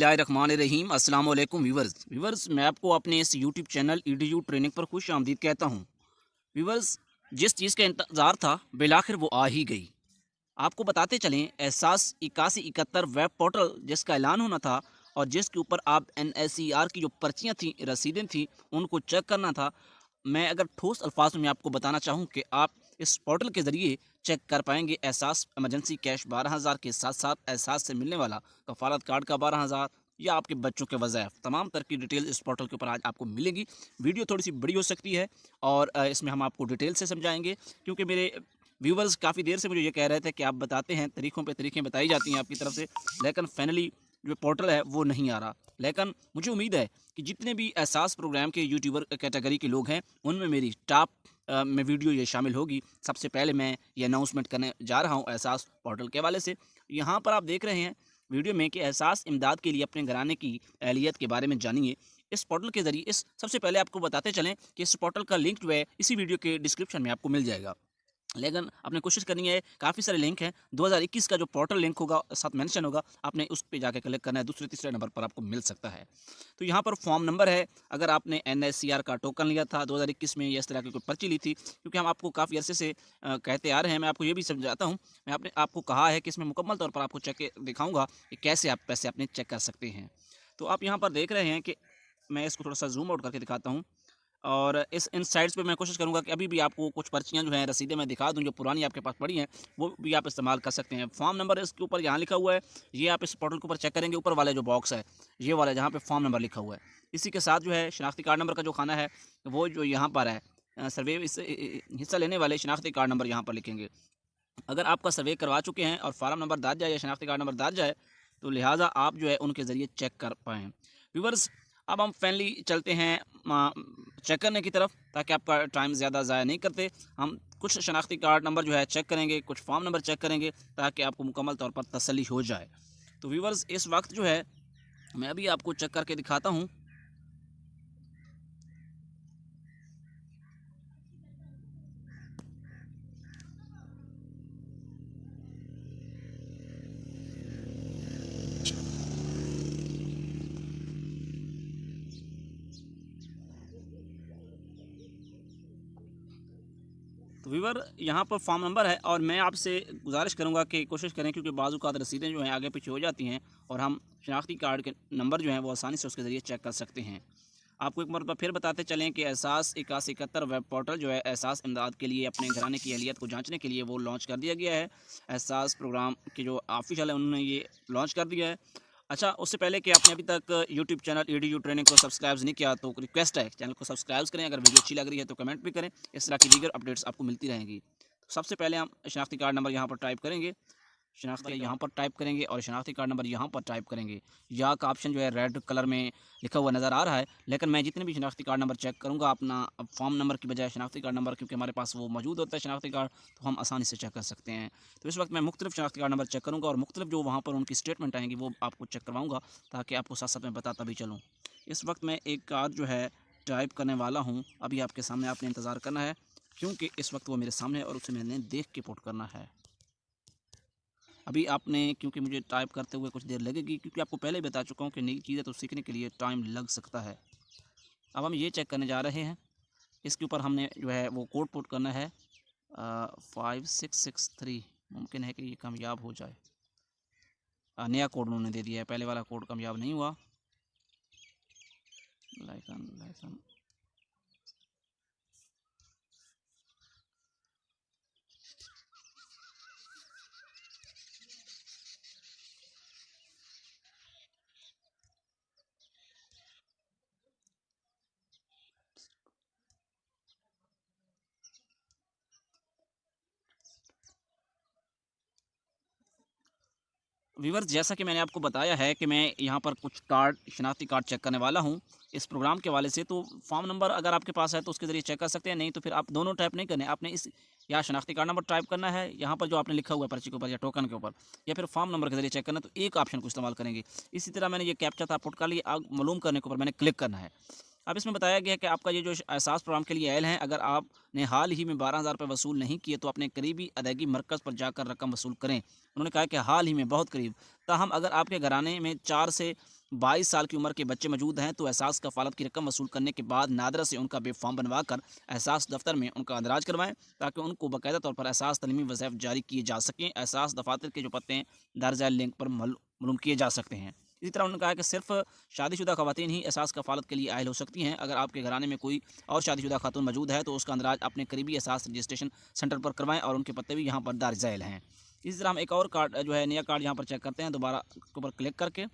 बिस्मिल्लाहिर्रहमानिर्रहीम। अस्सलाम वालेकुम व्यूवर्स, मैं आपको अपने इस यूट्यूब चैनल ईडीयू ट्रेनिंग पर खुश आमदीद कहता हूँ। व्यूवर्स, जिस चीज़ का इंतज़ार था बिलाखिर वो आ ही गई। आपको बताते चलें, एहसास 8171 वेब पोर्टल जिसका ऐलान होना था और जिसके ऊपर आप एनएसईआर की जो पर्चियाँ थी, रसीदें थी, उनको चेक करना था। मैं अगर ठोस अल्फाज में आपको बताना चाहूँ कि आप इस पोर्टल के ज़रिए चेक कर पाएंगे एहसास इमरजेंसी कैश 12,000 के साथ साथ एहसास से मिलने वाला कफालत कार्ड का 12,000 या आपके बच्चों के वज़ाइफ, तमाम तरह की डिटेल इस पोर्टल के ऊपर आज आपको मिलेगी। वीडियो थोड़ी सी बड़ी हो सकती है और इसमें हम आपको डिटेल से समझाएंगे, क्योंकि मेरे व्यूवर्स काफ़ी देर से मुझे ये कह रहे थे कि आप बताते हैं, तरीक़ों पे तरीक़ें बताई जाती हैं आपकी तरफ से, लेकिन फाइनली जो पोर्टल है वो नहीं आ रहा। लेकिन मुझे उम्मीद है कि जितने भी एहसास प्रोग्राम के यूट्यूबर कैटेगरी के लोग हैं, उनमें मेरी टॉप में वीडियो ये शामिल होगी। सबसे पहले मैं ये अनाउंसमेंट करने जा रहा हूँ एहसास पोर्टल के हवाले से। यहाँ पर आप देख रहे हैं वीडियो में कि एहसास इमदाद के लिए अपने घराने की अहलियत के बारे में जानिए। इस पोर्टल के ज़रिए इस सबसे पहले आपको बताते चलें कि इस पोर्टल का लिंक जो है इसी वीडियो के डिस्क्रिप्शन में आपको मिल जाएगा। लेकिन आपने कोशिश करनी है, काफ़ी सारे लिंक हैं। 2021 का जो पोर्टल लिंक होगा साथ मेंशन होगा, आपने उस पे जाके क्लिक करना है, दूसरे तीसरे नंबर पर आपको मिल सकता है। तो यहाँ पर फॉर्म नंबर है, अगर आपने एनएससीआर का टोकन लिया था 2021 में या इस तरह की कोई पर्ची ली थी, क्योंकि हम आपको काफ़ी अरसे से कहते आ रहे हैं, मैं आपको ये भी समझाता हूँ। मैं आपने आपको कहा है कि इसमें मुकम्मल तौर पर आपको चेक के दिखाऊँगा कि कैसे आप पैसे अपने चेक कर सकते हैं। तो आप यहाँ पर देख रहे हैं कि मैं इसको थोड़ा-सा ज़ूम आउट करके दिखाता हूँ। और इस इन साइट्स पे मैं कोशिश करूँगा कि अभी भी आपको कुछ पर्चियाँ जो हैं, रसीदें मैं दिखा दूँ, जो पुरानी आपके पास पड़ी हैं, वो भी आप इस्तेमाल कर सकते हैं। फॉर्म नंबर इसके ऊपर यहाँ लिखा हुआ है, ये आप इस पोर्टल के ऊपर चेक करेंगे, ऊपर वाला जो बॉक्स है, ये वाला जहाँ पे फॉर्म नंबर लिखा हुआ है। इसी के साथ जो है शनाख्ती कार्ड नंबर का जो खाना है, वो जो यहाँ पर है, सर्वे इस हिस्सा लेने वाले शनाख्ती कार्ड नंबर यहाँ पर लिखेंगे। अगर आपका सर्वे करवा चुके हैं और फार्म नंबर दर्ज है या शनाख्ती कार्ड नंबर दर्ज है, तो लिहाजा आप जो है उनके ज़रिए चेक कर पाएँ। व्यूअर्स, अब हम फाइनली चलते हैं चेक करने की तरफ, ताकि आपका टाइम ज़्यादा ज़ाया नहीं करते। हम कुछ शनाख्ती कार्ड नंबर जो है चेक करेंगे, कुछ फॉर्म नंबर चेक करेंगे, ताकि आपको मुकम्मल तौर पर तसल्ली हो जाए। तो व्यूअर्स, इस वक्त जो है मैं अभी आपको चेक करके दिखाता हूँ। तो व्यूअर, यहाँ पर फॉर्म नंबर है और मैं आपसे गुजारिश करूँगा कि कोशिश करें, क्योंकि बाज़ औक़ात रसीदें जो हैं आगे पीछे हो जाती हैं और हम शनाख्ती कार्ड के नंबर जो हैं वो आसानी से उसके ज़रिए चेक कर सकते हैं। आपको एक मरतबा फिर बताते चलें कि एहसास 8171 वेब पोर्टल जो है एहसास इमदाद के लिए अपने घराने की अहलियत को जाँचने के लिए वो लॉन्च कर दिया गया है। एहसास प्रोग्राम के जो ऑफ़िशियल है, उन्होंने ये लॉन्च कर दिया है। अच्छा, उससे पहले कि आपने अभी तक यूट्यूब चैनल ईडीयू ट्रेनिंग को सब्सक्राइब नहीं किया, तो रिक्वेस्ट है चैनल को सब्सक्राइब करें। अगर वीडियो अच्छी लग रही है तो कमेंट भी करें, इस तरह की दीगर अपडेट्स आपको मिलती रहेंगी। तो सबसे पहले हम शनाख्ती कार्ड नंबर यहाँ पर टाइप करेंगे, शनाख्ती यहाँ पर टाइप करेंगे और शनाख्ती कार्ड नंबर यहाँ पर टाइप करेंगे। या का ऑप्शन जो है रेड कलर में लिखा हुआ नज़र आ रहा है, लेकिन मैं जितने भी शनाख्ती कार्ड नंबर चेक करूँगा अपना फॉर्म नंबर की बजाय शनाख्ती कार्ड नंबर, क्योंकि हमारे पास वो मौजूद होता है शनाख्ती कार्ड, तो हम आसानी से चेक कर सकते हैं। तो इस वक्त मैं मुख्तलिफ शनाख्ती कार्ड नंबर चेक करूँगा और मुख्तलिफ जो वहाँ पर उनकी स्टेटमेंट आएंगी वो आपको चेक करवाऊँगा, ताकि आपको साथ साथ में बताता भी चलूँ। इस वक्त मैं एक कार्ड जो है टाइप करने वाला हूँ, अभी आपके सामने आपने इंतज़ार करना है, क्योंकि इस वक्त वो मेरे सामने है और उसे मैंने देख के पुट करना है। अभी आपने, क्योंकि मुझे टाइप करते हुए कुछ देर लगेगी, क्योंकि आपको पहले ही बता चुका हूँ कि नई चीज़ें तो सीखने के लिए टाइम लग सकता है। अब हम ये चेक करने जा रहे हैं, इसके ऊपर हमने जो है वो कोड पुट करना है 5663। मुमकिन है कि ये कामयाब हो जाए। नया कोड उन्होंने दे दिया है, पहले वाला कोड कामयाब नहीं हुआ। लाइकन लाइकन व्यूअर्स, जैसा कि मैंने आपको बताया है कि मैं यहाँ पर कुछ कार्ड, शनाख्ती कार्ड चेक करने वाला हूँ इस प्रोग्राम के हवाले से। तो फॉर्म नंबर अगर आपके पास है तो उसके ज़रिए चेक कर सकते हैं, नहीं तो फिर आप दोनों टाइप नहीं करने, आपने इस या शनाख्ती कार्ड नंबर टाइप करना है यहाँ पर जो आपने लिखा हुआ है पर्ची के ऊपर या टोकन के ऊपर, या फिर फॉर्म नंबर के ज़रिए चेक करना, तो एक ऑप्शन को इस्तेमाल करेंगे। इसी तरह मैंने ये कैप्चा था पुट कर लिया, आग मालूम करने के ऊपर मैंने क्लिक करना है। अब इसमें बताया गया है कि आपका ये जो एहसास प्रोग्राम के लिए आयल हैं, अगर आपने हाल ही में 12,000 रुपये वसूल नहीं किए तो अपने करीबी अदायगी मरकज़ पर जाकर रकम वसूल करें। उन्होंने कहा कि हाल ही में बहुत करीब, ताहम अगर आपके घराने में 4 से 22 साल की उम्र के बच्चे मौजूद हैं तो एहसास कफ़ालत की रकम वसूल करने के बाद नादरा से उनका वेब फॉर्म बनवा कर एहसास दफ्तर में उनका अंदराज करवाएं ताकि उनको बाकायदा तौर पर एहसास तलीमी वज़ाइफ जारी किए जा सकें। एहसास दफातर के जो पते हैं दर्ज झैल लिंक पर मालूम किए जा सकते हैं। इसी तरह उन्होंने कहा कि सिर्फ शादीशुदा ख़वातीन ही एहसास कफ़ालत के लिए अहल हो सकती हैं। अगर आपके घराने में कोई और शादीशुदा खातून मौजूद है तो उसका अंदराज अपने करीबी एहसास रजिस्ट्रेशन सेंटर पर करवाएं और उनके पते भी यहाँ पर दर्ज झैल हैं। इसी तरह हम एक और कार्ड जो है नया कार्ड यहाँ पर चेक करते हैं दोबारा के ऊपर क्लिक करके।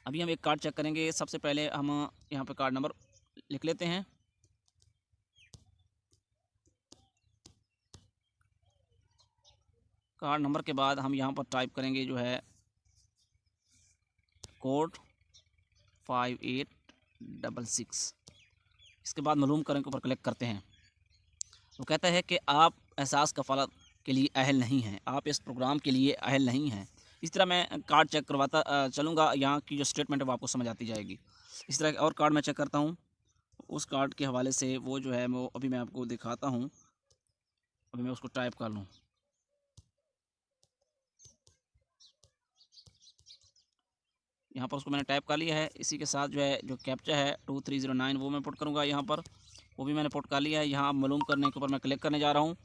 अभी हम एक कार्ड चेक करेंगे। सबसे पहले हम यहाँ पे कार्ड नंबर लिख लेते हैं। कार्ड नंबर के बाद हम यहाँ पर टाइप करेंगे जो है कोड 5866। इसके बाद मालूम करें के ऊपर क्लिक करते हैं। वो कहता है कि आप एहसास कफ़ालत के लिए अहल नहीं हैं, आप इस प्रोग्राम के लिए अहल नहीं हैं। इस तरह मैं कार्ड चेक करवाता चलूँगा, यहाँ की जो स्टेटमेंट है वो आपको समझ आती जाएगी। इस तरह और कार्ड मैं चेक करता हूँ। उस कार्ड के हवाले से वो जो है वो अभी मैं आपको दिखाता हूँ। अभी मैं उसको टाइप कर लूँ। यहाँ पर उसको मैंने टाइप कर लिया है। इसी के साथ जो है जो कैप्चा है 2309 वो मैं पुट करूँगा यहाँ पर, वो भी मैंने पुट कर लिया है। यहाँ मालूम करने के ऊपर मैं क्लिक करने जा रहा हूँ।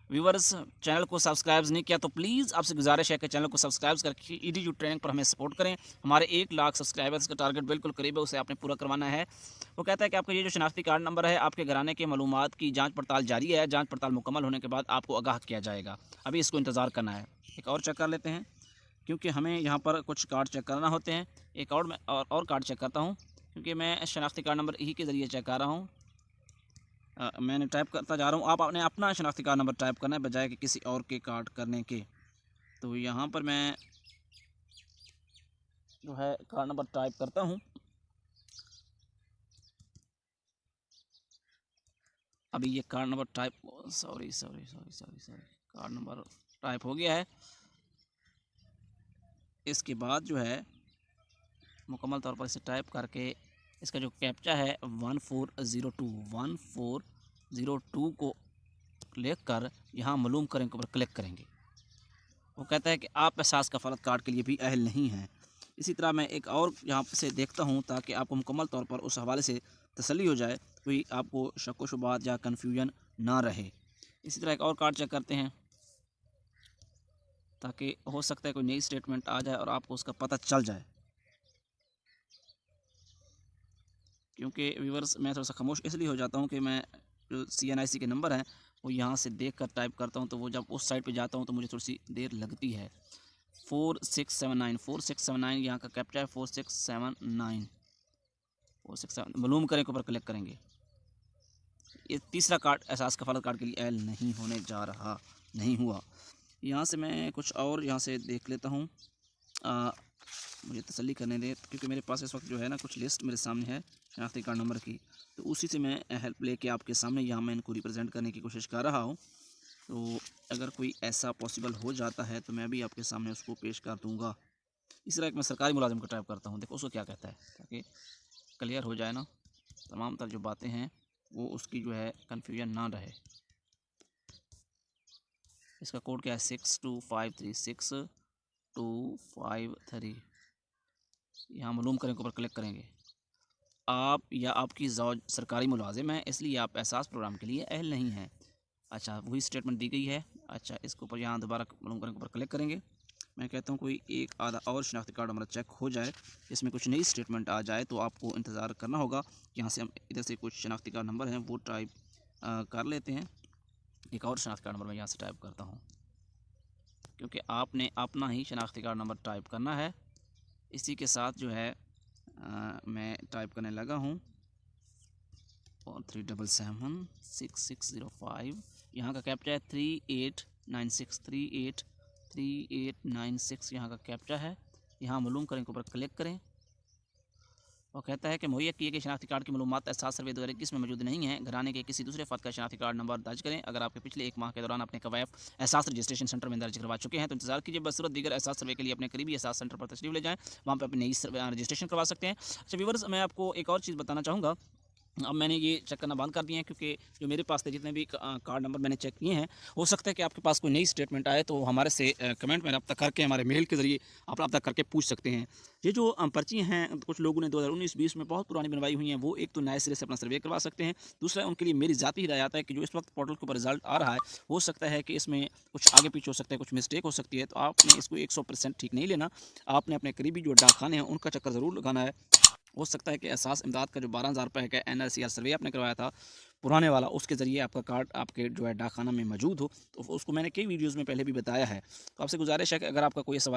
व्यूवर्स, चैनल को सब्सक्राइब नहीं किया तो प्लीज़ आपसे गुजारिश है कि चैनल को सब्सक्राइब करके ईडीयू ट्रेनिंग पर हमें सपोर्ट करें। हमारे 1 लाख सब्सक्राइबर्स का टारगेट बिल्कुल करीब है, उसे आपने पूरा करवाना है। वो कहता है कि आपका ये जो शनाख्ती कार्ड नंबर है, आपके घराने के मालूमात की जाँच पड़ताल जारी है। जाँच पड़ताल मुकम्मल होने के बाद आपको आगाह किया जाएगा। अभी इसको इंतज़ार करना है। एक और चेक कर लेते हैं क्योंकि हमें यहाँ पर कुछ कार्ड चेक करना होते हैं। एक और मैं और कार्ड चेक करता हूँ क्योंकि मैं शनाख्ती कार्ड नंबर ही के ज़रिए चेक कर रहा हूँ। मैंने टाइप करता जा रहा हूँ। आपने अपना शनाख्ती कार्ड नंबर टाइप करना है बजाय कि किसी और के कार्ड करने के। तो यहाँ पर मैं जो है कार्ड नंबर टाइप करता हूँ। अभी ये card number type sorry card number type हो गया है। इसके बाद जो है मुकम्मल तौर पर इसे टाइप करके इसका जो कैप्चा है 1402 को क्लिक कर यहाँ मालूम करें के ऊपर क्लिक करेंगे। वो कहता है कि आप एहसास कफ़ालत कार्ड के लिए भी अहल नहीं हैं। इसी तरह मैं एक और यहाँ से देखता हूँ ताकि आपको मुकम्मल तौर पर उस हवाले से तसल्ली हो जाए, कोई आपको शक व शुबात या कन्फ्यूजन ना रहे। इसी तरह एक और कार्ड चेक करते हैं ताकि हो सकता है कोई नई स्टेटमेंट आ जाए और आपको उसका पता चल जाए। क्योंकि व्यूवर्स मैं थोड़ा सा खामोश इसलिए हो जाता हूँ कि मैं जो CNIC के नंबर हैं वो यहाँ से देखकर टाइप करता हूँ, तो वो जब उस साइड पे जाता हूँ तो मुझे थोड़ी सी देर लगती है। 4679 यहाँ का कैप्चा है 4679 मालूम करें के ऊपर क्लिक करेंगे। ये तीसरा कार्ड एहसास कफ़ालत कार्ड के लिए अहल नहीं होने जा रहा, नहीं हुआ। यहाँ से मैं कुछ और यहाँ से देख लेता हूँ, मुझे तसल्ली करने दे क्योंकि मेरे पास इस वक्त जो है ना कुछ लिस्ट मेरे सामने है शनाख्ती कार्ड नंबर की, तो उसी से मैं हेल्प लेके आपके सामने यहाँ मैं इनको रिप्रेजेंट करने की कोशिश कर रहा हूँ। तो अगर कोई ऐसा पॉसिबल हो जाता है तो मैं भी आपके सामने उसको पेश कर दूँगा। इस तरह एक मैं सरकारी मुलाजिम को टाइप करता हूँ, देखो उसको क्या कहता है ताकि क्लियर हो जाए ना, तमाम तर जो बातें हैं वो उसकी जो है कन्फ्यूजन ना रहे। इसका कोड क्या है 62536253। यहाँ मालूम करें के ऊपर क्लिक करेंगे। आप या आपकी ज़ौज सरकारी मुलाजिम है इसलिए आप एहसास प्रोग्राम के लिए अहल नहीं हैं। अच्छा, वही स्टेटमेंट दी गई है। अच्छा, इसके ऊपर यहाँ दोबारा मालूम करने के ऊपर क्लिक करेंगे। मैं कहता हूँ कोई एक आधा और शनाख्ती कार्ड हमारा चेक हो जाए, इसमें कुछ नई स्टेटमेंट आ जाए तो आपको इंतज़ार करना होगा। यहाँ से हम इधर से कुछ शनाख्ती कार्ड नंबर हैं वो टाइप कर लेते हैं। एक और शनाख्ती कार्ड नंबर मैं यहाँ से टाइप करता हूँ क्योंकि आपने अपना ही शनाख्ती कार्ड नंबर टाइप करना है। इसी के साथ जो है मैं टाइप करने लगा हूँ 37760605। यहाँ का कैप्चा है 3896 यहाँ का कैप्चा है। यहाँ मालूम करें के ऊपर क्लिक करें। और कहता है कि मुहैया किए गए शनाख्ती कार्ड की मालूमात एहसास सर्वे 2021 में मौजूद नहीं है। घराने के किसी दूसरे फ़र्द का शनाख्ती कार्ड नंबर दर्ज करें। अगर आपके पिछले 1 माह के दौरान अपने कवायफ एहसास रजिस्ट्रेशन सेंटर में दर्ज करवा चुके हैं तो इंतजार कीजिए। बसूरत दीगर एहसास सर्वे के लिए अपने करीबी एहसास सेंटर पर तशरीफ ले जाएँ, वहाँ पर अपनी नई रजिस्ट्रेशन करवा सकते हैं। अच्छा व्यूअर्स, मैं आपको एक और चीज़ बताना चाहूँगा अब मैंने ये चेक करना बंद कर दिया है, क्योंकि जो मेरे पास थे जितने भी कार्ड नंबर मैंने चेक किए हैं, हो सकता है कि आपके पास कोई नई स्टेटमेंट आए तो हमारे से कमेंट में रब्ता करके, हमारे मेल के ज़रिए आप रब्ता करके पूछ सकते हैं। ये जो पर्ची हैं कुछ लोगों ने 2019-20 में बहुत पुरानी बनवाई हुई हैं, वो एक तो नए सिरे से अपना सर्वे करवा सकते हैं। दूसरा, उनके लिए मेरी ज़ाती हिदायत है कि जो इस वक्त पोर्टल के ऊपर रिजल्ट आ रहा है, हो सकता है कि इसमें कुछ आगे पीछे हो सकता है, कुछ मिस्टेक हो सकती है, तो आपने इसको 100% ठीक नहीं लेना। आपने अपने करीबी जो डाकखाने हैं उनका चक्कर ज़रूर लगाना है। हो सकता है कि एहसास इमदाद का जो 12,000 रुपये का NRCR सर्वे आपने करवाया था पुराने वाला, उसके ज़रिए आपका कार्ड आपके जो है डाकखाना में मौजूद हो, तो उसको मैंने कई वीडियोज़ में पहले भी बताया है। तो आपसे गुजारिश है कि अगर आपका कोई सवाल